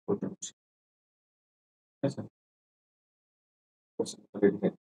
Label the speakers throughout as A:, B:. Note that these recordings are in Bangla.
A: করতে বসি। ঠিক আছে? কোশ্চেনটা রেডি থাকে।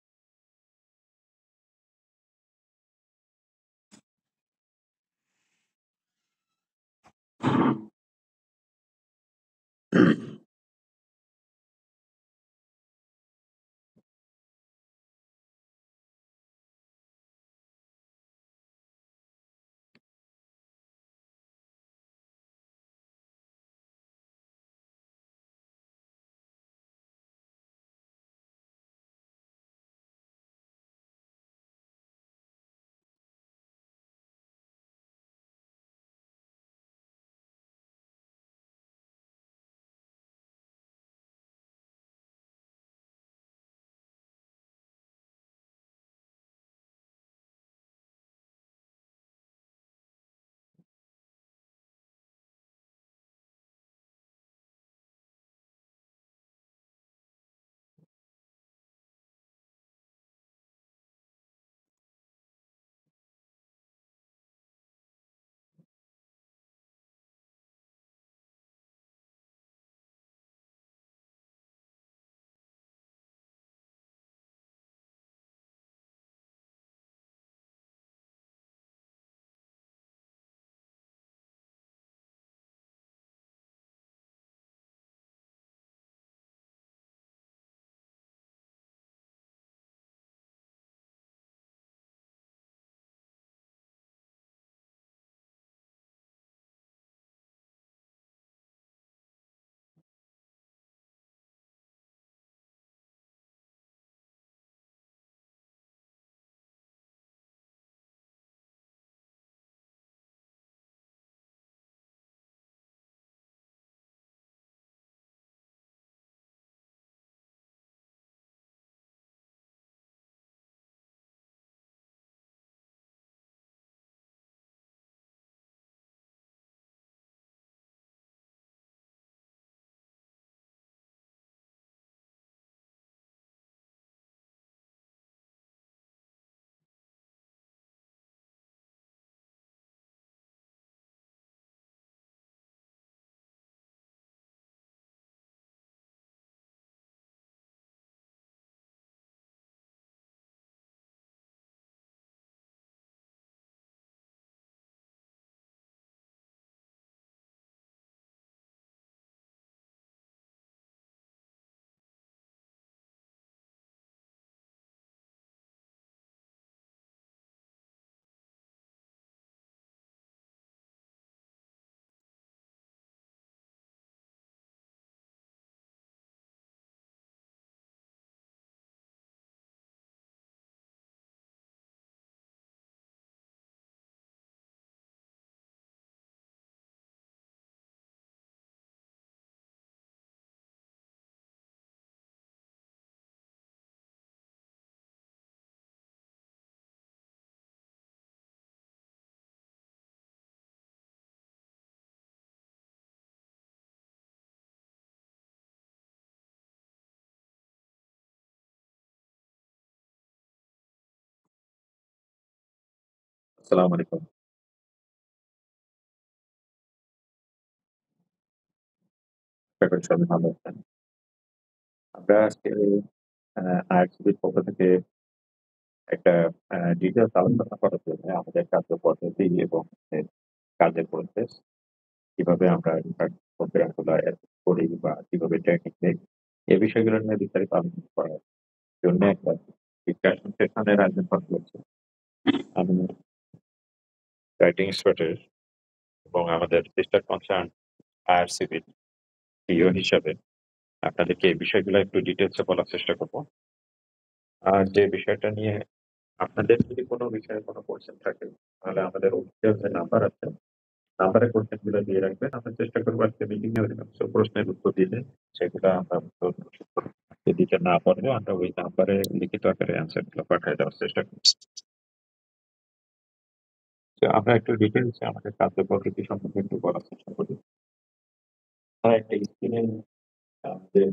A: আসসালামু আলাইকুম। আশা করি সবাই ভালো আছেন। আমরা আজকে আ আইআরসিবির পক্ষ থেকে একটা ডিটেইলস আলোচনা করার জন্য আমাদের কার্যপদ্ধতি এবং কাজের প্রসেস কিভাবে আমরা প্রোগ্রামগুলো করি বা কিভাবে ট্রেনিং দেই, এই বিষয়গুলো নিয়ে বিস্তারিত আলোচনা করার জন্য একটা ডিসকাশন সেশনের আয়োজন করা হয়েছে। আমি রাইটিং এক্সপার্টের এবং আমাদের সিস্টার কনসার্ন আইআরসিবির সিইও হিসাবে আপনাদেরকে এই বিষয়গুলো একটু ডিটেইলসে বলার চেষ্টা করব। আর যে বিষয়টা নিয়ে আপনাদের যদি কোনো বিষয়ে কোনো কোয়েশ্চেন থাকে, তাহলে আমাদের অফিসিয়াল যে নাম্বার আছে, নাম্বারে কোয়েশ্চেন গুলো দিয়ে রাখবেন। আমরা চেষ্টা করব আজকে মিটিং এ অধিকাংশ প্রশ্নের উত্তর দিলে সেগুলো আমরা উত্তর দিতে না পারলেও আমরা ওই নাম্বারে লিখিত আকারে অ্যান্সার গুলো পাঠিয়ে দেওয়ার চেষ্টা করছি। তো আমরা একটু ডিটেইলস এ আমাদের কার্যপদ্ধতি সম্পর্কে একটু বলার চেষ্টা করি। আমরা একটা স্ক্রিনে আমাদের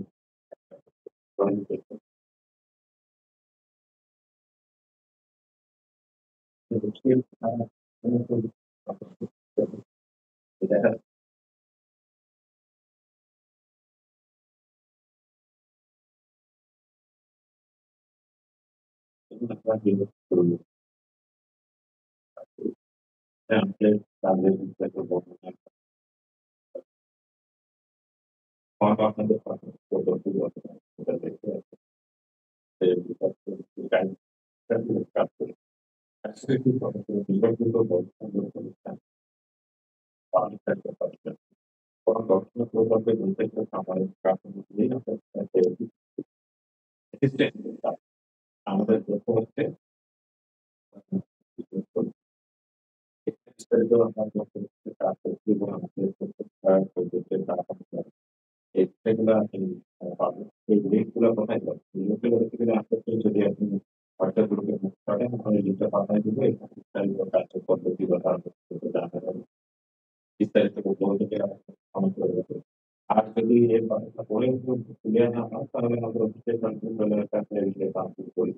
A: ড্রয়িং দেখব। দেখা আমরা বিরোধ করব। আমাদের তাদের বিষয়ে বর্ণনা হয়তো আপনাদের সেটা দেখতে আছে যে কাজ করে। আসলে কি নির্ভরযোগ্য গবেষণা পানি থাকতে পারছে। কোনো গবেষণা প্রকল্পে নির্দিষ্ট সাময়িক প্রাথমিক আমাদের লক্ষ্য হচ্ছে বিস্তারিত আমরা যখন কাজ করছি এবং আমাদের প্রজেক্টের সেগুলো আপনি পাবেন। এই লিঙ্কগুলো কোথায় পাবেন? লিঙ্কগুলো থেকে আসতে যদি আপনি হোয়াটসঅ্যাপ গ্রুপে মেসেজ করেন তাহলে লিঙ্কটা পাঠায় দিব। এখানে বিস্তারিত কাজের পদ্ধতি বা তার জানা যাবে। বিস্তারিত বলতে গেলে আমার করে দেবে। আর যদি এর কথাটা পরে ক্লিয়ার না হয় তাহলে আমাদের অফিসের কন্ট্রোলের কাছে গিয়ে কমপ্লিট করি।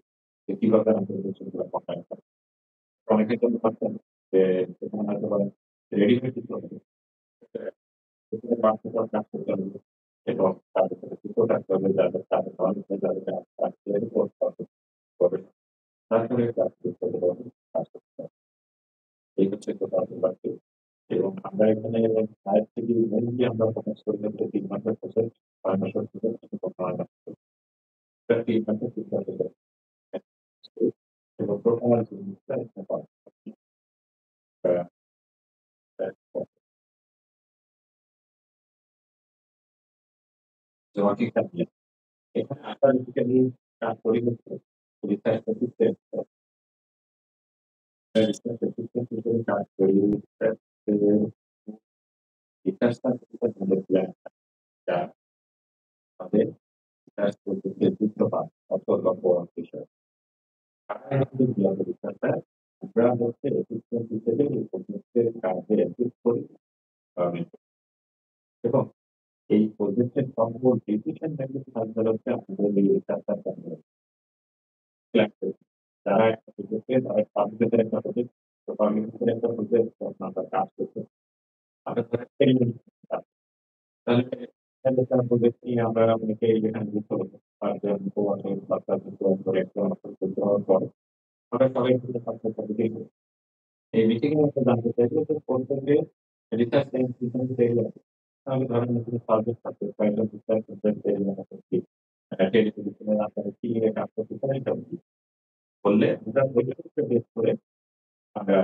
A: যে কিভাবে আমাদের বিষয়গুলো পাঠায়। অনেকে কিন্তু ভাবছেন যে সেখানে হয়তোবা রেডিমেড কিছু হবে। সেখানে বাস্তবতা কাজ করতে হবে এবং তাদের সাথে যুক্ত থাকতে হবে যাদের তাদের কর্মীদের যাদের কাজ তৈরি করতে হবে। গবেষণা তারপরে কাজ করতে হবে, কাজ করতে হবে। এই হচ্ছে তাদের বাকি। এবং আমরা এখানে আরেকটি মেইনলি আমরা ফোকাস করি হচ্ছে ৩ মাসের কোর্সে ৬ মাসের কোর্সে কিন্তু ৯ মাস। এটা ৩ মাসের সিদ্ধান্ত দেয়। এবং প্রথম আর জিনিসটা একটা পাওয়া জমাটি থাকলে এখানে আমরা বেসিক্যালি কাজ করি হচ্ছে রিসার্চ অ্যাসিস্ট্যান্ট রিসার্চ অ্যাসিস্ট্যান্ট হিসেবে কাজ করি। রিসার্চটা হচ্ছে আমাদের প্ল্যান যা আমাদের রিসার্চ প্রজেক্টে যুক্ত হয় অর্থ বিষয়। রিসার্চটা আমরা হচ্ছে অ্যাসিস্ট্যান্ট হিসেবে এই প্রজেক্টের কাজে অ্যাসিস্ট করি এবং এই প্রজেক্টের সকল ডিসিশন মেকিং ফ্যাক্টর হচ্ছে আমাদের এই রিসার্চটা যারা একটা প্রজেক্টে তারা পাবলিকের একটা প্রজেক্ট তো পাবলিকের একটা প্রজেক্ট আমরা কাজ করতে আমরা ধরেন এলিমেন্ট তাহলে তারা প্রজেক্ট নিয়ে আমরা অনেকে এখানে যুক্ত হবো আর বাচ্চা যুক্ত করে একটা যুক্ত হওয়ার পর আমরা সবাই মিলে ছাত্র মিটিং এই মিটিং এ একটা জানতে চাইবো যে প্রত্যেকে রিসার্চ ইনস্টিটিউশন পেয়ে যাবে তাহলে ধরেন আপনি সাবজেক্ট থাকবে কয়েকজন রিসার্চ সেন্টার পেয়ে যাবেন টেলিভিশনে আপনারা কি নিয়ে কাজ করতে পারেন এটা বললে আমরা ওইটাকে বেস করে আমরা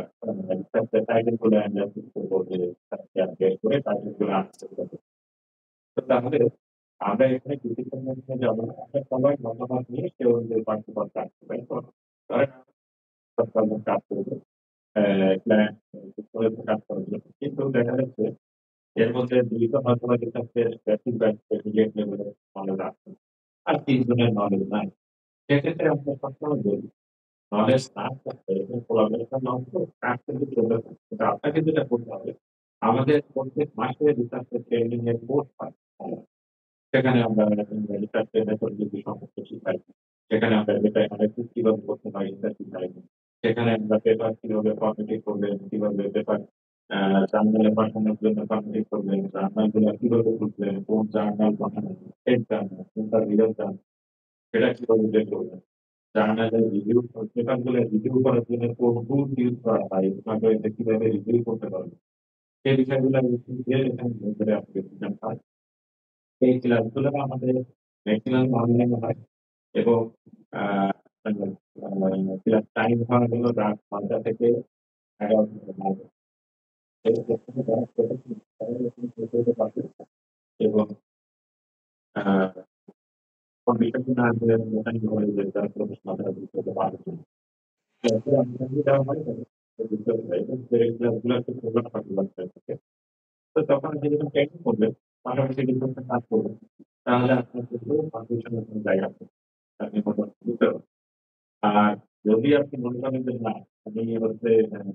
A: টাইটেল গুলো অ্যানালাইসিস করবো যে বের করে টাইটেল গুলো আনসার করবো। তো তাহলে আমরা এখানে ডিসিশন মেকিং এ যাবো না। আমরা সবাই মতামত নিয়ে কেউ যে পার্টিকুলার কাজ করবে। ধরেন আমরা কাজ করবো প্ল্যান করে কাজ করার জন্য। কিন্তু দেখা যাচ্ছে এর মধ্যে ২ জন হয়তোবা ডিফেন্সে বেসিক বা ইন্টারমিডিয়েট লেভেলের নলেজ আছে। আর ৩ জনের নলেজ নাই। সেক্ষেত্রে আমরা সবসময় বলি নলেজ না থাকলে এবং কোলাবোরেশন না হলে কাজ কিন্তু চলবে না। কিন্তু আপনাকে যেটা করতে হবে, আমাদের প্রত্যেক মাসে রিসার্চ ট্রেনিং এর কোর্স হয়। সেখানে আমরা রিসার্চ এর মেথডোলজি সম্পর্কে শিখাই। সেখানে আমরা ডেটা অ্যানালাইসিস কিভাবে করতে হয় এটা শিখাই। সেখানে আমরা পেপার কিভাবে ফরম্যাটিং করবেন, কিভাবে পেপার জার্নালে পাঠানোর জন্য ফরম্যাটিং করবেন, জার্নাল গুলা কিভাবে খুঁজবেন, কোন জার্নাল বানাবেন, টেক জার্নাল, কোনটা রিডার জার্নাল, সেটা কিভাবে বের করবেন। জার্নালের রিভিউ পেপারগুলো রিভিউ করার জন্য কোন টুলস ইউজ করা হয়, এভাবে এটা কিভাবে রিভিউ করতে পারবেন। সেই বিষয়গুলো দিয়ে এখানে ভেতরে অ্যাপ্লিকেশন হয়। এই ক্লাসগুলো আমাদের ম্যাক্সিমাম অনলাইনে হয় এবং আহ ক্লাস টাইম হয় হলো রাত ৯টা থেকে ১১টা পর্যন্ত। এর পেছনে যারা করেছে তারা এখানে পৌঁছাতে পারবে এবং আহ কোন বিষয়টি না আসলে মেকানিক হয়ে যে তারা প্রফেশনালরা বুঝতে পারবে। তারপরে আমাদের দেওয়া হয় বুঝতে হবে এবং যে ক্লাসগুলো একটু প্রধান থাকে তো তখন আপনি যখন ট্রেনিং করবেন পাশাপাশি কিন্তু একটা কাজ করবেন তাহলে আপনার কিন্তু কম্পিটিশনের কোনো জায়গা নেই। আপনি মোটামুটি বুঝতে পারবেন। আর যদি আপনি মনে করেন যে না আমি হচ্ছে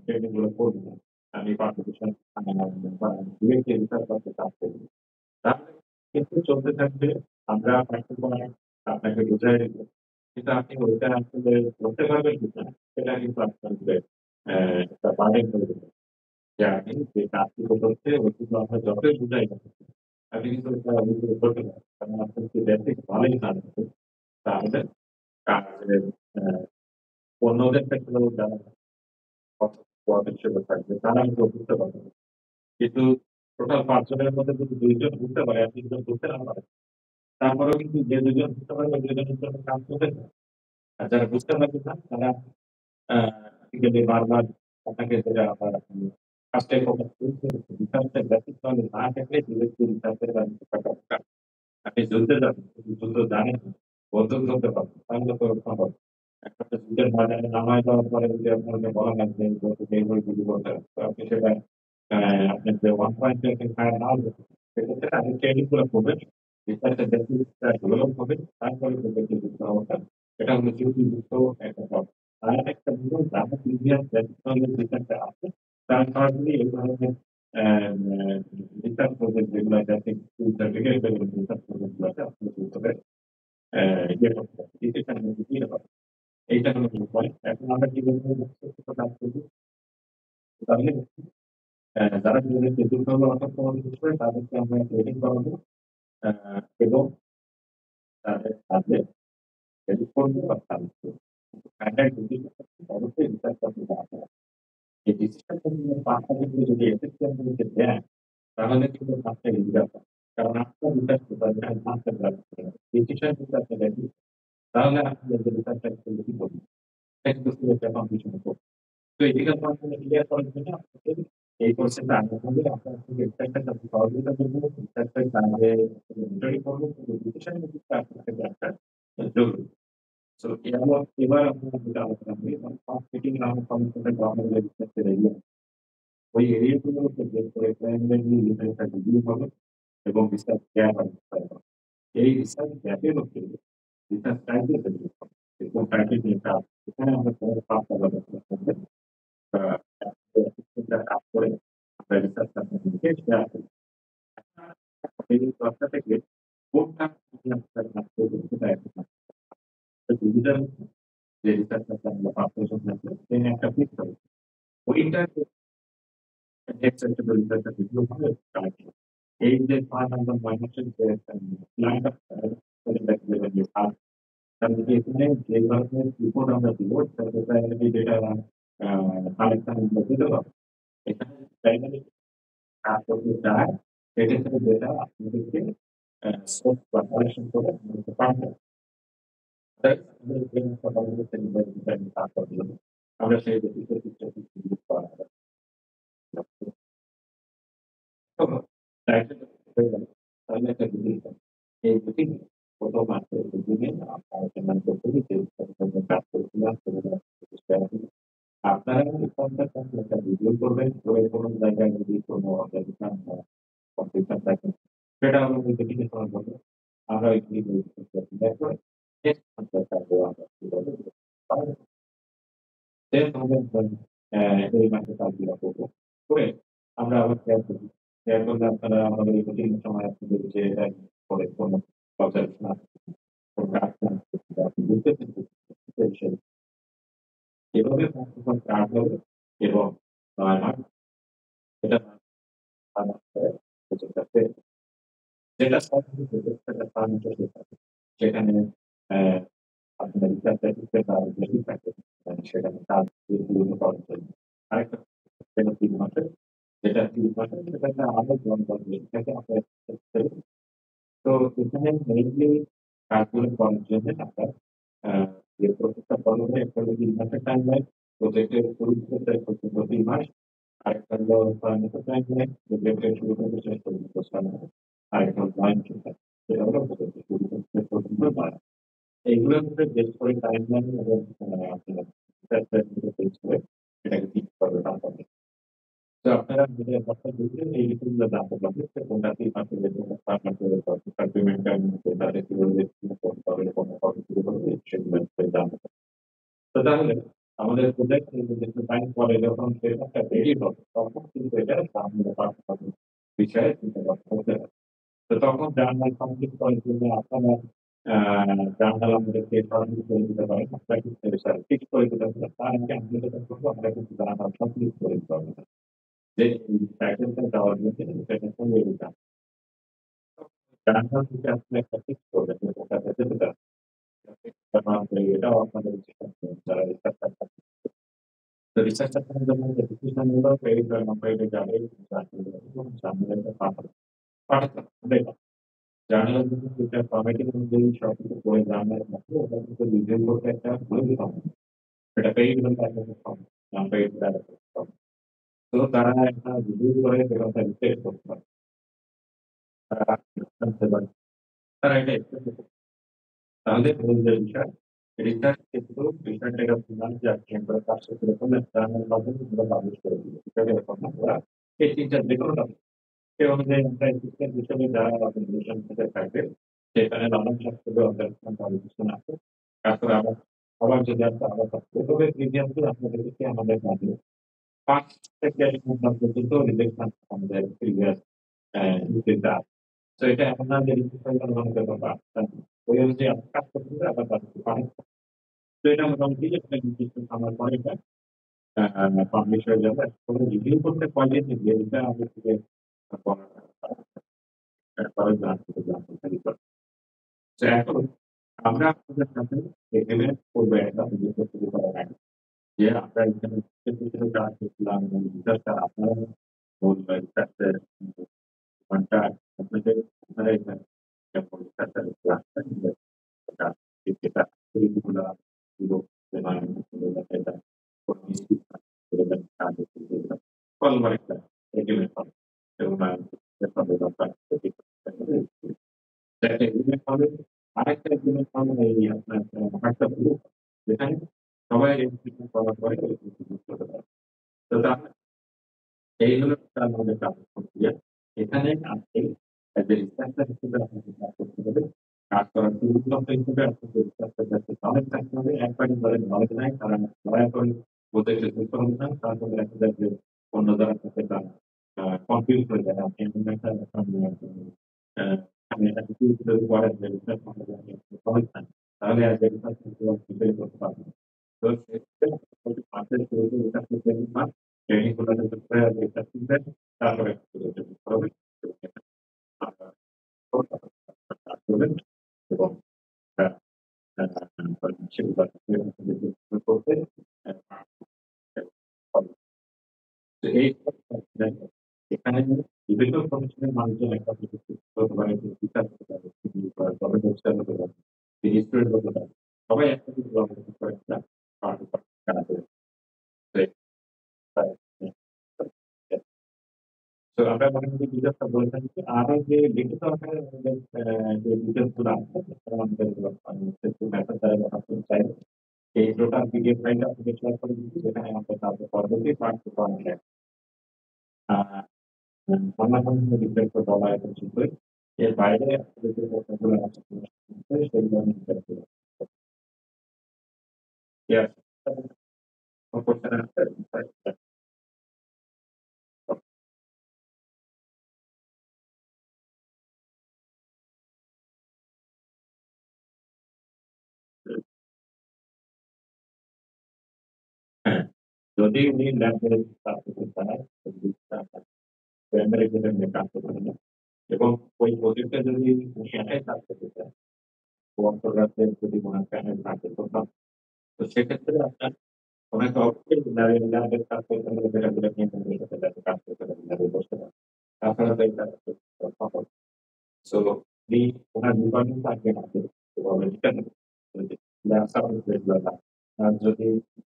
A: ট্রেনিং গুলো করবো না, আমি কম্পিটিশন বা ডিরেক্টলি রিসার্চ করতে কাজ করবো তাহলে কিন্তু চলতে থাকবে। আমরা পাঠ্যক্রমে আপনাকে বুঝাই দিব কিন্তু আপনি ওইটা আসলে করতে পারবেন কিনা সেটা কিন্তু আপনার একটা বার্ডেন হয়ে যাবে যে আমি যে কাজটি করতে ওইগুলো আমরা যতই বুঝাই না আপনি কিন্তু এটা ওইগুলো করতে পারেন কারণ আপনার যে বেসিক নলেজ না থাকে তাহলে কাজের অন্যদের ক্ষেত্রেও যারা কোয়ার্টার হিসেবে থাকবে তারা হয়তো বুঝতে পারবে না। কিন্তু টোটাল ৫ জনের মধ্যে যদি ২ জন বুঝতে পারে আর ৩ জন বুঝতে না পারে, তারপরেও কিন্তু যে ২ জন বুঝতে পারবে ২ জনের জন্য কাজ চলতেছে। আর যারা বুঝতে পারবে না তারা আ গেলে বারবার আপনাকে যেটা আপনার কাজটাই ফোকাস করছে রিসার্চের ব্যতিক্রমে না থাকলে ডিরেক্টলি রিসার্চের ব্যাপারটা আপনি যুদ্ধে যাবেন, কিন্তু যুদ্ধ জানেন না, বন্দুক ধরতে পারবেন, তাহলে তো সম্ভব। একটা তো যুদ্ধের ময়দানে নামায় দেওয়ার পরে যদি আপনাকে বলা হয় যে বন্দুক এই বই গুলি করতে হবে, তো আপনি সেটা আপনার যে 1 পয়েন্ট ফায়ার নাও হতে পারে। সেক্ষেত্রে আগে ট্রেনিং গুলো করবেন, রিসার্চের ব্যক্তিটা ডেভেলপ হবে, তারপরে করবেন যে যুদ্ধ অবস্থা। এটা হলো যুদ্ধ একটা পথ। আর একটা হলো যারা প্রিভিয়াস ব্যক্তিত্বের রিসার্চে আছে, তারা সরাসরি এই ধরনের রিসার্চ প্রজেক্ট যেগুলো আছে, সার্টিফিকেট রিসার্চ প্রজেক্ট গুলো আছে, আপনি ভিতরে ইয়ে করতে পারেন, ডিসিশন দিতে পারেন। এইটা হলো মূল পয়েন্ট। এখন আমরা কিভাবে কাজ করব? তাহলে যারা নিজেদেরকে দুর্বল অসক্ষম মনে করবে তাদেরকে আমরা ট্রেনিং করাবো আ এবং তাদের কাজে হেল্প করবো বা সাহায্য করবো। ফাইনাল ডিসিশন অবশ্যই রিসার্চ করতে হবে। এই ডিসিশনটা নিয়ে পাঁচটা কিন্তু যদি এফিসিয়েন্টলি দেন, তাহলে কিন্তু কাজটা ইজি হবে। কারণ আপনার রিসার্চ করতে হবে, মাস্টার ক্লাস করতে হবে। ডিসিশন যদি আপনি দেন, তাহলে আপনি যে রিসার্চটা করতে কি করবেন? এটা কিন্তু খুব একটা কম্পিটিশন করবে। তো এথিক্যাল পয়েন্ট গুলো ক্লিয়ার করার জন্য আপনাকে এই কোর্সটা আনতে হবে। আপনার থেকে এক্সপেক্টেড আপনি সহযোগিতা করবো, এক্সপেক্টেড কাজে মনিটরিং করবো, কিন্তু ডিসিশন মেকিংটা আপনার থেকে একটা জরুরি। সো এবার আমরা যেটা আলোচনা করি, ফার্স্ট মিটিং রাউন্ড কমিশনের গভর্নমেন্ট লেজিসলেচার এরিয়া। ওই এরিয়াগুলোর উপর বেস করে প্রাইমারি লিটারেচার রিভিউ হবে এবং রিসার্চ গ্যাপ আইডেন্টিফাই হবে। এই রিসার্চ গ্যাপের উপরে রিসার্চ টাইপের তৈরি হবে। এরকম টাইপের যে কাজ, এখানে আমরা ৫টা ব্যবস্থা করব। আ অ্যাসিস্ট্যান্টরা কাজ করে আমরা রিসার্চ পার্টনারদেরকে শেয়ার করি। এই দশটা থেকে কোনটা আপনার কাজ করবে সেটা একটা ডিজিটাল যে রিসার্চ আমরা পাবলিশন থাকবে তিনি একটা ক্লিক করবেন। ওইটা acceptable রিসার্চ রিভিউ হবে কালেক্ট হবে। এই যে ৫ নাম্বার মাইনাসের যে লাইনটা তাহলে কি এখানে যে ধরনের রিপোর্ট আমরা দিব সেটা প্রাইমারি ডেটা কালেকশন আমরা দিতে পারবো। এখানে প্রাইমারি কাজ করতে চায় সেক্ষেত্রে ডেটা আপনাদেরকে সোর্স বা কালেকশন করে আমাদেরকে পাঠাতে হবে। তাই আমাদের যে কথাগুলো কাজ করতে হবে আমরা সেই বেসিসে কিছু করা হবে। তো টাইটেল হয়ে গেল। তাহলে একটা রুটিন হবে। এই রুটিন ১ম মাসের রুটিনে আমরা আলোচনা করতে যে কাজ করেছিলাম সেগুলো শেয়ার করি। আপনারা এই কনসেপ্ট একটা রিভিউ করবেন, করে কোন জায়গায় যদি কোন অবজেকশন বা কনফিউশন থাকে সেটা আমাদের মিটিং এ সলভ হবে। আমরা ওই মিটিং এ ক্লিয়ার করে নেক্সট কনসেপ্ট আমরা কিভাবে পারব। সেম ভাবে এই মাসে কাজগুলো করব। করে আমরা আবার শেয়ার করি। শেয়ার করলে আপনারা আমাদের এই মিটিং এর সময় আপনাদের যে পরে কোন অবজারভেশন আছে, কোন কাজ আছে সেটা আপনি বুঝতেছেন সে বিষয়ে এভাবে যখন কাজ হবে এবং ৯ মাস এটা প্রজেক্টটাতে যেটা সবথেকে প্রজেক্টটা পারমিশন থাকে। সেখানে অ্যা আপনার রিসার্চ অ্যাসিস্ট্যান্ট আর বেশি থাকে। সেখানে কাজ দ্রুত করার জন্য। আরেকটা সেটা ৩ মাসের, যেটা ৩ মাসের সেটাকে আরো জয়েন করবে। এটাকে আপনার তো এখানে মেইনলি কাজগুলো করার জন্য আপনার আ যে প্রসেসটা ফলো করে একটা হলো ৩ মাসের টাইমলাইন, প্রজেক্টের শুরু থেকে শেষ পর্যন্ত ৩ মাস। আরেকটা হলো ফাইন্যান্সিয়াল টাইমলাইন, প্রজেক্টের শুরু থেকে শেষ পর্যন্ত ৬ মাস। আরেকটা হলো ক্লায়েন্টের টাইম। সেটা হলো প্রজেক্টের শুরু থেকে শেষ পর্যন্ত ৯ মাস। এইগুলোর উপরে বেস করে টাইমলাইন এবং আপনার বেস করে এটাকে ফিক্স করবে কোম্পানি। তো আপনারা যদি কথা বলতে এই বিষয়গুলো জানতে পারবেন যে কোনটা কি আসলে আপনাদের সাপ্লিমেন্ট টাইম তাদের কিভাবে করতে হবে, কোন কবে শুরু করবে সেগুলো জানতে পারবেন। তো তাহলে আমাদের প্রজেক্ট নির্দিষ্ট টাইম পরে যখন সেটা রেডি হবে তখন কিন্তু এটা সামনে পাঠাতে বিষয়ে চিন্তা ভাবনা করতে হবে। তো তখন জার্নাল কমপ্লিট করার জন্য আপনারা আ জার্নাল আমাদেরকে সরাসরি করে দিতে পারেন। আমরা কিন্তু ফিক্স করে দিতে পারি। তার আগে আমরা যেটা করব আমরা কিন্তু জার্নাল কমপ্লিট করে দিতে হবে। যে টাইটেলটা দেওয়ার জন্য সেটা করে দিতাম। জার্নাল থেকে আসলে একটা ফিক্স করবেন যে কোনটাতে যেতে চান। আমাদের এটাও আপনাদের উচিত যারা রিসার্চার তো রিসার্চার জন্য যে ডিসিশন গুলো পেইড বা নন পেইড যাবে জার্নালে পাঠাতে হবে। জার্নালে কিন্তু এটা ফরম্যাটিং অনুযায়ী সবকিছু করে জার্নালের মধ্যে ওটা কিন্তু রিভিউ করতে একটা বই দিতে হবে। এটা পেইড হলে একটা কম, নন পেইড হলে আরেকটা কম। তো তারা একটা রিভিউ করে সেটা রিপ্লেস করতে পারে। তারা জানতে পারে। তারা এটা এক্সপ্লেন করতে পারে। তাহলে মূল যে বিষয় রিসার্চ কিন্তু রিসার্চ এর অপশনাল যে আপনি একবার কাজ করে ফেললেন জার্নাল মাধ্যমে সেগুলো পাবলিশ করে দিবে। এটা এরকম না ওরা এই তিনটা যেকোনো টপিক সে অনুযায়ী আমরা অ্যাসিস্ট্যান্ট হিসেবে যারা অর্গানাইজেশন থেকে থাকবে সেখানে নানান শাস্ত্রে অর্গানাইজেশন পাবলিকেশন আছে। তারপরে আবার আবার যদি আপনি আবার থাকবে তবে প্রিভিয়াসলি আপনাদেরকে আমাদের মাঝে ৫ থেকে ১ ঘন্টা পর্যন্ত রিজেকশন আমাদের প্রিভিয়াস ইউটিউবটা তো এটা এমন না যে রিজেকশন মনে করতে পারবেন। ওই অনুযায়ী আপনি কাজ করতে হবে আবার তাদেরকে পাঠাতে হবে। তো এটা মোটামুটি একটা নির্দিষ্ট সময় পরে এটা পাবলিশ হয়ে যাবে। তবে রিভিউ করতে কয়দিন লাগবে এটা আগে থেকে খরচ জানতে পারি। তো এখন আমরা আপনাদের সাথে এখানে করবো একটা ভিডিও শুরু করার আগে যে আমরা এখানে কিছু কাজ করছিলাম এবং রিসার্চটা আপনারা বলবেন রিসার্চের ঘন্টা আপনাদের আপনারা এখানে যেমন রিসার্চের ক্লাসটা যেটা যেটা পরিগুলা গুলো এটা কোনো মিস্টেক কাজ কলবার একটা এগ্রিমেন্ট হবে এবং দরকার একটা এগ্রিমেন্ট হবে আরেকটা এগ্রিমেন্ট হবে এই আপনার হোয়াটসঅ্যাপ গ্রুপ যেখানে সবাই রেজিস্ট্রেশন করার পরে চলে যাবে তো এই হলো আমাদের কাজ প্রক্রিয়া এখানে আপনি যে রিসার্চার হিসেবে আপনাকে কাজ করতে হবে কাজ করার গুরুত্ব হিসেবে আপনাকে রিসার্চার কাছে নলেজ থাকতে হবে একবারই ধরে নলেজ নাই কারণ দয়া করে বলতে চেষ্টা করবেন না তারপরে দেখা যায় যে অন্য যারা সাথে তারা কনফিউজ হয়ে যায় আপনি এমন একটা আমি একটা কিছু যদি করেন যে রিসার্চ সম্পর্কে আপনি নলেজ নাই তাহলে আর যে রিসার্চ প্রিপেয়ার করতে পারবেন না। তো সেক্ষেত্রে মাসের শুরুতে রিসার্চ করতে বা ট্রেনিং গুলোতে রিসার্চ করবেন তারপরে হবে করবেন এবং সেগুলো করতে তো এই এখানে বিভিন্ন প্রতিষ্ঠানের মানুষজন একটা হতে পারে টিচার হতে পারে গভর্নমেন্ট অফিসার হতে পারে স্টুডেন্ট হতে পারে সবাই একটা কিছু করে একটা কাজ করে তো আমরা মোটামুটি ডিটেলসটা বলে থাকি আরো যে লিখিত আকারে আমাদের যে ডিটেলস গুলো আছে সেটা আমাদের ফেসবুক মেসেজ দ্বারা পাঠাতে চাই এই টোটাল পিডিএফ ফাইলটা আপনাকে শেয়ার করে দিচ্ছি যেখানে আমাদের কাজের পদ্ধতি পার্ট টু পার্ট অন্যান্য বিষয় তো বলা এবং শিখবে এর বাইরে আপনাদের যে প্রশ্নগুলো আছে সেগুলো আমি শেয়ার করব Yes. কোশ্চেন আছে হ্যাঁ যদি উনি ল্যাবে কাজ করতে চায় প্রাইমারি লেভেলে কাজ করতে পারে এবং ওই প্রজেক্টে যদি উনি একাই কাজ করতে চায় অন্তর্রাজ্যের যদি ওনার প্যানেল থাকে তো সেক্ষেত্রে আপনার ওনাকে অবশ্যই ল্যাবের কাজ করতে হলে যেটা বলে নিয়ে সাথে ল্যাবে কাজ করতে হবে ল্যাবে বসতে হবে তাছাড়া তো এটা সফল সো উনি ওনার ডিপার্টমেন্ট থাকবে না যেভাবে ঠিক আছে ল্যাব সাপোর্ট যেগুলো আর যদি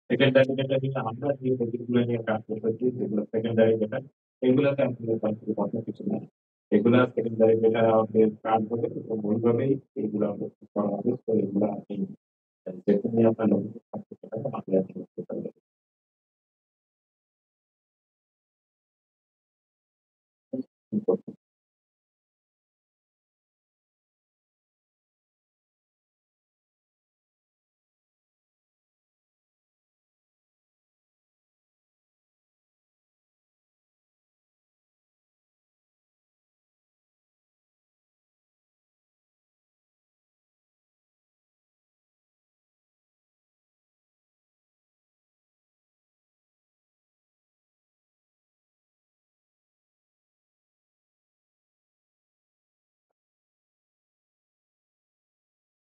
A: সেকেন্ডারি যেটা নিয়ে আমরা যে প্রজেক্টগুলো নিয়ে কাজ করতেছি যেগুলো সেকেন্ডারি যেটা এগুলোতে আমাদের কথা কিছু না এগুলা সেকেন্ডারি যেটা আমাদের কাজ হবে এবং ওইভাবেই এগুলো আমাদের করা হবে তো এগুলো আপনি যেখানে আপনার লক্ষ্য থাকবে সেটা আমাদের করতে পারবেন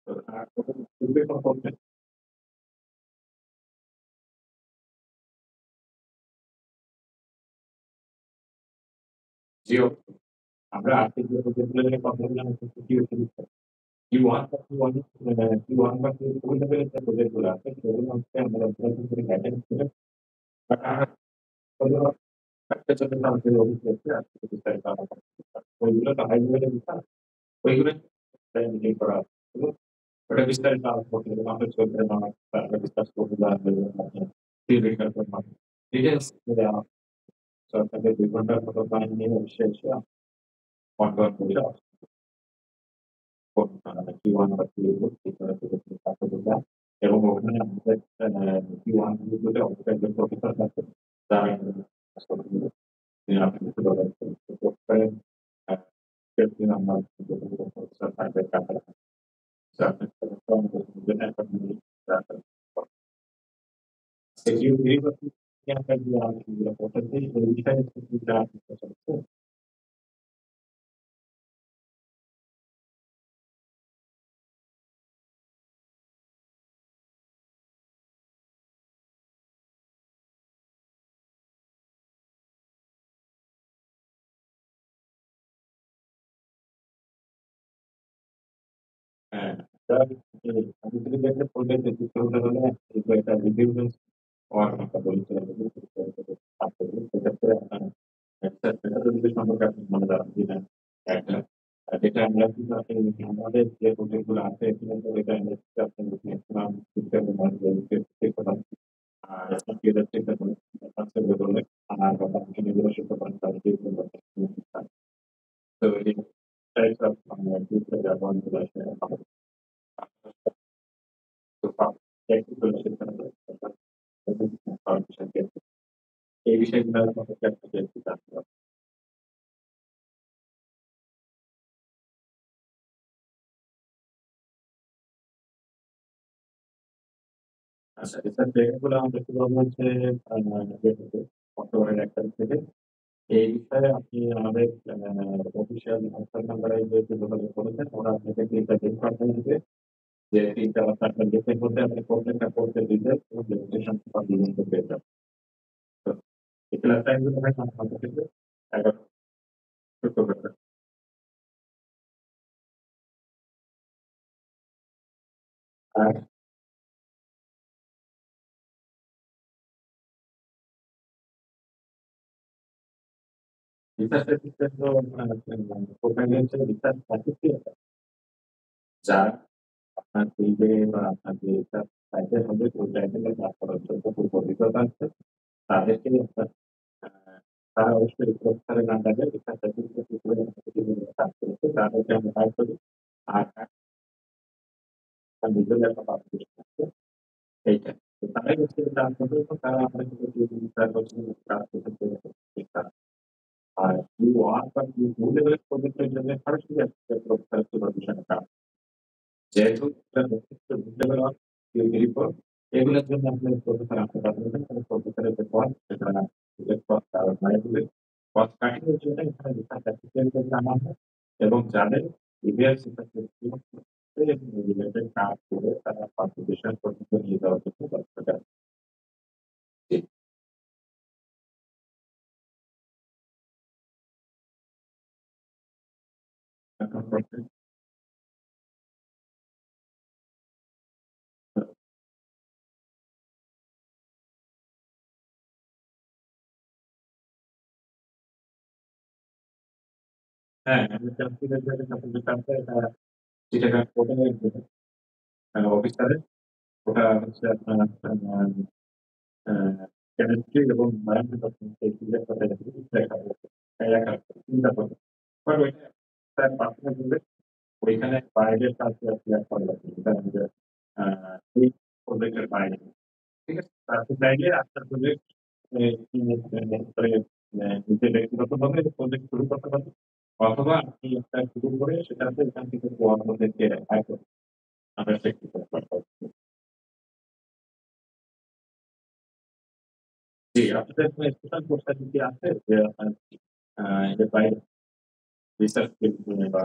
A: তো আর কোনো পূর্বে কোনো করবেন জি, অবশ্যই। আমরা আর্থিক যে প্রজেক্টগুলো নিয়ে কথা বললাম সেটা কি হচ্ছে Q1 বা Q1 Q1 বা Q2 লেভেলের যে প্রজেক্ট গুলো আছে সেগুলো হচ্ছে আমরা অপারেশন করে গাইডেন্স করে বাট আমরা একটা ছোট আমাদের অফিস আছে আজকে বিস্তারিত আলাদা ওইগুলো তো হাই লেভেলের বিষয় ওইগুলো মিটিং করা এবং ওটা বিস্তারিত আলোচনা করতে হবে আমাদের চলবে না তারপরে ডিসকাস করবো থিওরিটিক্যাল ডিটেলস দেওয়া সরকারের ২ ঘন্টার মতো টাইম নিয়ে শেষ ওয়ান টু ওয়ান করে Q1 বা Q2 এবং ওখানে আমাদের Q1 Q2 অবশ্যই একজন প্রফেসর থাকবেন যারা তিনি আপনি কিছু বলার করতে পারেন সেদিন আমরা প্রফেসর থাকবে কাছাকাছি হ্যাঁ আমি যদি একটা প্রজেক্ট যুক্ত হতে হলে একটা রিভিউ হওয়ার কথা বলেছিলাম সেক্ষেত্রে আপনার মেথোডোলজি সম্পর্কে আপনি মনে রাখবেন কিনা একটা যেটা আমরা কিন্তু আসলে আমাদের যে প্রজেক্ট গুলো আছে এখানে তো এটা আপনি ম্যাক্সিমাম চেষ্টা করেন আর আপনি এটা চেষ্টা করেন করলে আর আপনি নিজেরা শিখতে পারেন তাহলে যে কোনো তো এই টাইপস অফ ফিউচার ব্যবহার করে আসলে আমাদের টেকনিক্যাল শিক্ষা এই বিষয়গুলো সম্পর্কে আপনাকে একটু জানতে হবে। আচ্ছা, রিসার্চ জায়গাগুলো আমাদের শুরু হচ্ছে অক্টোবরের ১ তারিখ থেকে। এই বিষয়ে আপনি আমাদের অফিসিয়াল হোয়াটসঅ্যাপ নাম্বারে যেহেতু যোগাযোগ করেছেন, ওরা আপনাকে ৩ টা লিঙ্ক পাঠিয়ে দিবে। যে ৩ টা বা ৪ টা লিঙ্কের মধ্যে আপনি প্রত্যেকটা কোর্সের ডিটেইলস এবং রেজিস্ট্রেশন সব লিঙ্ক পেয়ে যাবেন। তো এই ক্লাস টাইম গুলো হয় আমাদের থেকে ১১ শুক্রবার। আর রিসার্চ অ্যাসিস্ট্যান্ট তো প্রোফাইল হচ্ছে রিসার্চ অ্যাসোসিয়েট যারা আপনার ফিল্ডে বা আপনার যে টাইটেল হবে ওই টাইটেলে কাজ করার জন্য পূর্ব অভিজ্ঞতা আছে তাদেরকে আপনার তারা অবশ্যই প্রফেসরের আন্ডারে রিসার্চ অ্যাসিস্ট্যান্ট হিসেবে কাজ করেছে তাদেরকে আমরা হায়ার করি আর একটা নিজের একটা পাবলিকেশন আছে এইটা তো তারাই হচ্ছে কাজ করবে এবং তারা আমরা কিন্তু ২-৪ বছর কাজ করতে পেরে আর Q1 বা Q2 লেভেলের প্রজেক্টের জন্য সরাসরি একটা প্রফেসর সুপারভিশনে কাজ যেহেতু এটা যথেষ্ট লেভেল অফ রিপোর্ট এগুলোর জন্য আপনি প্রফেসর আনতে পারবেন এবং প্রফেসরের যে পদ সেটা প্রজেক্ট পদ তারা বাড়িয়ে কস্ট কাটিং এর জন্য এখানে রিসার্চ অ্যাসিস্ট্যান্টদের নামা হয় এবং যাদের প্রিভিয়াস রিসার্চ রিলেটেড কাজ করে তারা পাবলিকেশন পর্যন্ত নিয়ে যাওয়ার জন্য ব্যবস্থা জি এখন হ্যাঁ আমি চাচ্ছি যে আপনাদের কাছে এটা চিটাগাং কোর্টের অফিসারের ওটা হচ্ছে আপনার কেমিস্ট্রি এবং বায়োলজি এই তিনটার সাথে দেখা যাচ্ছে একা চিন্তা করবে বাট ওইটা তার পার্সোনাল বলে ওইখানে বাইরের কাছে ক্লিয়ার করা লাগবে যেটা আমাদের এই প্রজেক্টের বাইরে ঠিক আছে তারপর চাইলে আপনার প্রজেক্ট নিজে ব্যক্তিগতভাবে প্রজেক্ট শুরু করতে পারবেন অথবা আপনি একটা শুরু করে সেটাতে এখান থেকে অন্যদেরকে আয় করতে আমরা চেষ্টা করতে পারবো জি আপনাদের কোনো স্পেশাল কোর্স কি আছে যে আপনার এর বাইরে রিসার্চ বা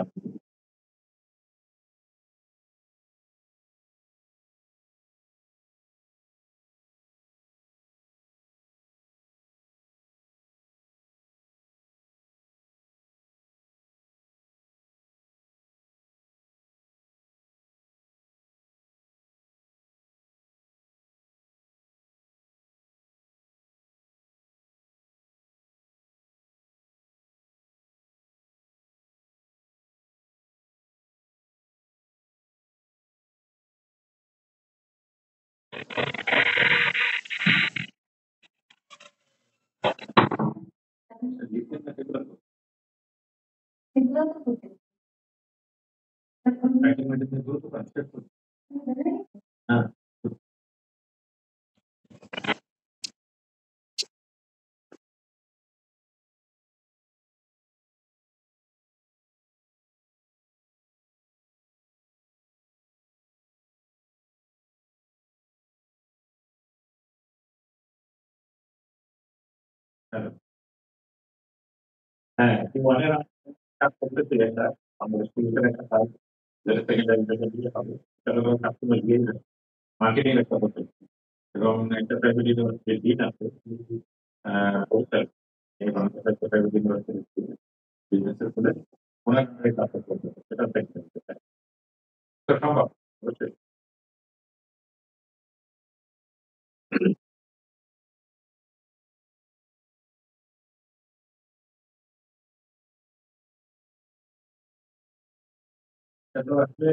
A: হ্যাঁ, হ্যাঁ, হ্যাঁ, Q1 এর কাজ করতেছি একটা আমাদের শুরুতে একটা কাজ যেটা সেকেন্ডারি যেটা দিয়ে হবে সেটা হলো কাস্টমার এনগেজমেন্ট মার্কেটিং একটা করতেছি এবং একটা প্রাইভেট ইউনিভার্সিটির ডিন আছে হোস্টেল এই বাংলাদেশ প্রাইভেট ইউনিভার্সিটি বিজনেসের স্কুলে ওনার কাজটা করতে সেটা দেখতে সম্ভব অবশ্যই এটা তো আসলে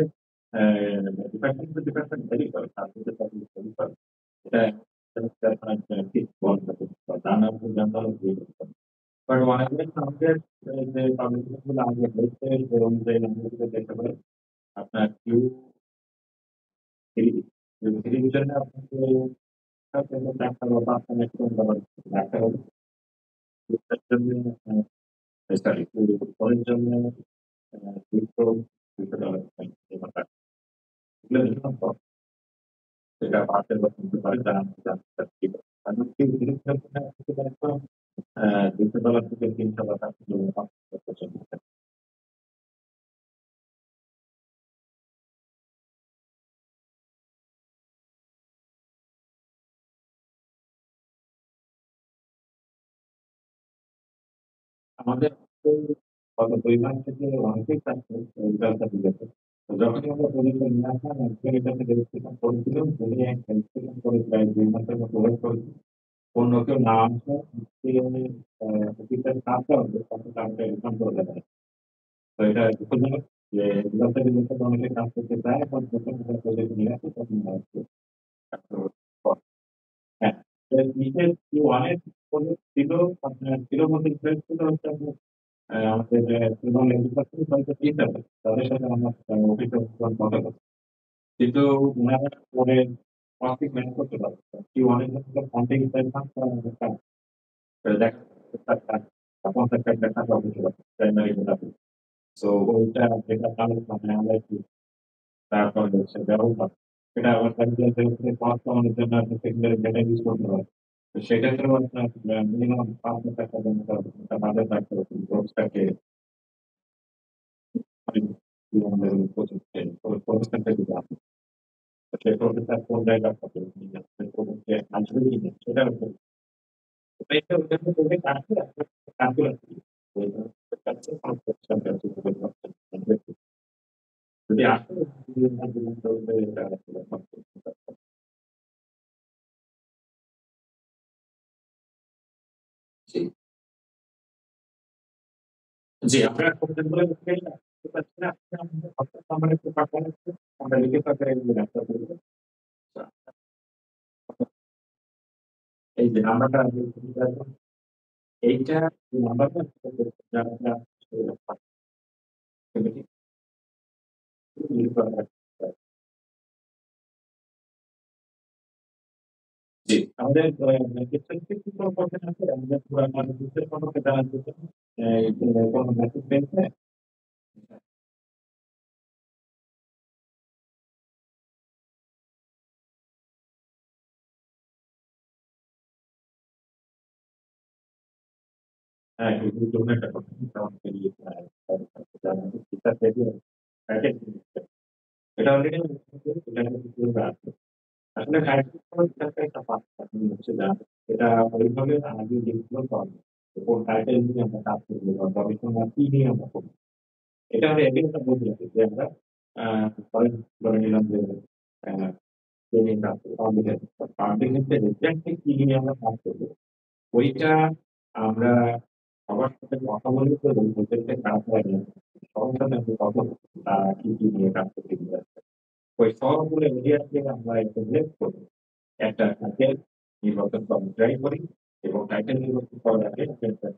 A: ডিপার্টমেন্ট টু ডিপার্টমেন্ট ভেরি করে সাবজেক্টের সাথে ভেরি করে এটা ঠিক বন্ধ তা না হলে জানতাম বাট অনেকদিন আমাদের যে পাবলিকেশন গুলো আমাদের হয়েছে যে অনুযায়ী আমরা যেটা দেখতে পারি আপনার থ্রি থ্রি ভিশনে আপনাকে একটা বা পাঁচটা ম্যাক্সিমাম দেওয়ার একটা হলো দুটার জন্য সরি ফোরের জন্য দুশো $200 এগুলো মিনিমাম কস্ট সেটা বাড়তে বা কমতে পারে যা আমি জানতে চাচ্ছি কারণ কেউ জিনিস একদম $200 থেকে $300 পর্যন্ত আমাদের গত ২ মাস থেকে অনেকেই চাচ্ছে এই ব্যবসা দিয়েছে। তো যখনই আমরা পরীক্ষা নিয়ে আসলাম একজন এটাতে রেজিস্ট্রেশন করেছিলাম, উনি রেজিস্ট্রেশন করে প্রায় ২ মাসের মতো ওয়েট করেছি। অন্য কেউ না আসলে আজকে অফিসের কাজটা হবে তখন টাকাটা রিফান্ড করে দেওয়া হয়। তো এটা দুঃখজনক যে ব্যবসা দিয়েছে অনেকে কাজ করতে চায় এখন যখন আমরা প্রজেক্ট নিয়ে আসি তখন আসছে। হ্যাঁ, নিচের যে ওয়ানের ছিল আপনার ছিল বলতে ছিল হচ্ছে আপনার আমাদের এবং এগ্রিকালচার হয়তো ঠিক আছে তাদের সাথে আমরা অফিসে কথা বলছি কিন্তু ওনারা পরে টপিক ম্যানেজ করতে পারে কি অনেক ক্ষেত্রে ফান্ডিং চাইতাম দেখা 50 টাকা দেখা অফিসে প্রাইমারি তো ওইটা যেটা তাহলে মানে আমরা একটু তারপর হচ্ছে ব্যবহার সেটা আবার কস্ট কমানোর জন্য আপনি সেকেন্ডারি ডেটা ইউজ করতে পারেন তো সেক্ষেত্রেও আপনার মিনিমাম 5 টাকা জন্য বাজার রাখতে হবে কোর্সটাকে আমাদের প্রতিষ্ঠানটা যদি আপনি সেই প্রতিষ্ঠান কোন জায়গায় থাকে আসবে কি না সেটার উপর এটা ওখানে করে কাটতে কাজগুলো যদি আসে জি জি আমরা কমপ্লেনগুলো লিখে রাখতে পারছি না আপনি আমাদের হোয়াটসঅ্যাপ নাম্বারে একটু পাঠান আমরা লিখে পাঠাই ব্যবস্থা করব এই যে নাম্বারটা এইটা নাম্বারটা যারা জি আমাদের কিছু কোশ্চেন আছে আমাদের পুরো আমাদের সম্পর্কে জানার জন্য কোনো মেসেজ পেয়েছে হ্যাঁ এই জন্য একটা কথা আমাকে জানাতে চিন্তা থেকে এটা অলরেডি এটা আছে আসলে টাইটেল একটা পার্ট আপনি হচ্ছে জানেন এটা ওইভাবে আগে যেগুলো পাবো কোন টাইটেল নিয়ে আমরা কাজ করবো বা গবেষণা কি নিয়ে আমরা করবো এটা আমরা এটি একটা বলতে পারি যে আমরা ধরেন ধরে নিলাম যে ট্রেনিং কাজ পাবলিক পাবলিক ক্ষেত্রে রিসেন্টলি কি নিয়ে আমরা কাজ করবো ওইটা আমরা সবার সাথে কথা বলে তো প্রজেক্টে কাজ হয় না সবার সাথে আমরা কথা বলবো তারা কি কি নিয়ে কাজ করতে ওই সবগুলো এরিয়া থেকে আমরা একটা লিস্ট করবো একটা টাইটেল নির্বাচন করার ট্রাই করি এবং টাইটেল নির্বাচন করার আগে আমি একটা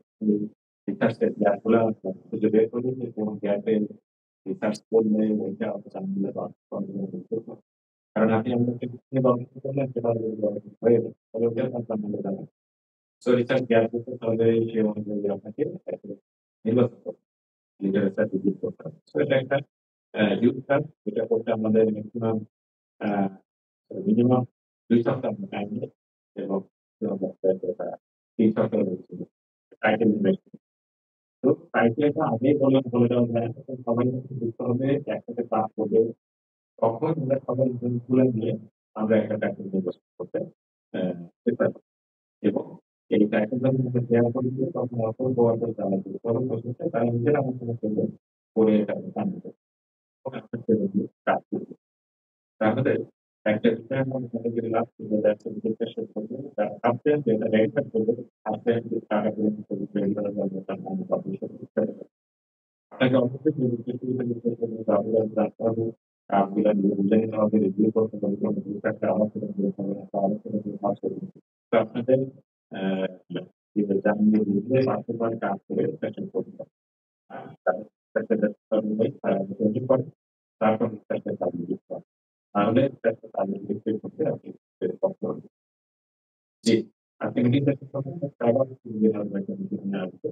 A: রিসার্চের গ্যাপগুলা খুঁজে বের করি যে কোন গ্যাপে রিসার্চ করলে ওইটা জানলে বা কারণ আপনি আমাকে নিয়ে গবেষণা করলেন সেটা হয়ে যাবে তাহলে ওইটা আপনার মনে যাবে সো রিসার্চ গ্যাপ করতে তাহলে সে অনুযায়ী আপনাকে নির্বাচন করতে লিটারেচার রিভিউ করতে হবে সো এটা একটা হিউজ কাজ যেটা করতে আমাদের ম্যাক্সিমাম মিনিমাম ২ সপ্তাহ আমরা টাইম নিই এবং ৩ সপ্তাহ হয়েছিল টাইটেল ইনভেস্ট তো টাইটেলটা আগেই বলে দেওয়া যায় না। সবাই কিন্তু বুঝতে হবে একসাথে কাজ করবে। তখন আমরা সবাই জিনিসগুলো নিয়ে আমরা একটা টাইটেল নির্বাচন করতে আ চেষ্টা করি এবং এই টাইটেলটা যখন শেয়ার করি তখন অসংখ্য অর্থ যারা বিতরণ করতেছে তারা নিজেরা আলোচনা করবে করে এটা জানবে এবং আমরা সেভাবে কাজ করব। তাহলে একটা বিষয়ের মধ্যে থেকে লাভ করবে যাচ্ছে জিজ্ঞাসা করবে তার সাবজেক্ট যেটা রেজিস্টার করবে সাবজেক্ট টাকা দিয়ে রেজিস্টার করবে তার নামে পাবলিশ করতে হবে আপনাকে অবশ্যই নির্দিষ্ট জিজ্ঞাসা করবে তাহলে জানতে হবে কাজগুলা নিয়ে বুঝে নিতে হবে রিভিউ করতে হবে কোন ফিডব্যাকটা আলোচনা করতে হবে একটা আলোচনা করে কাজ করবে তো আপনাদের আহ জানিয়ে বুঝলে বাস্তবায়ন কাজ করে সেশন করতে হবে তারপর তৈরি করে তারপর একটা চালিয়ে দিতে হবে তাহলে একটা চালিয়ে দিতে করতে আপনি জি আপনি মিটিং করতে পারবেন তারপর নিয়ে আসবে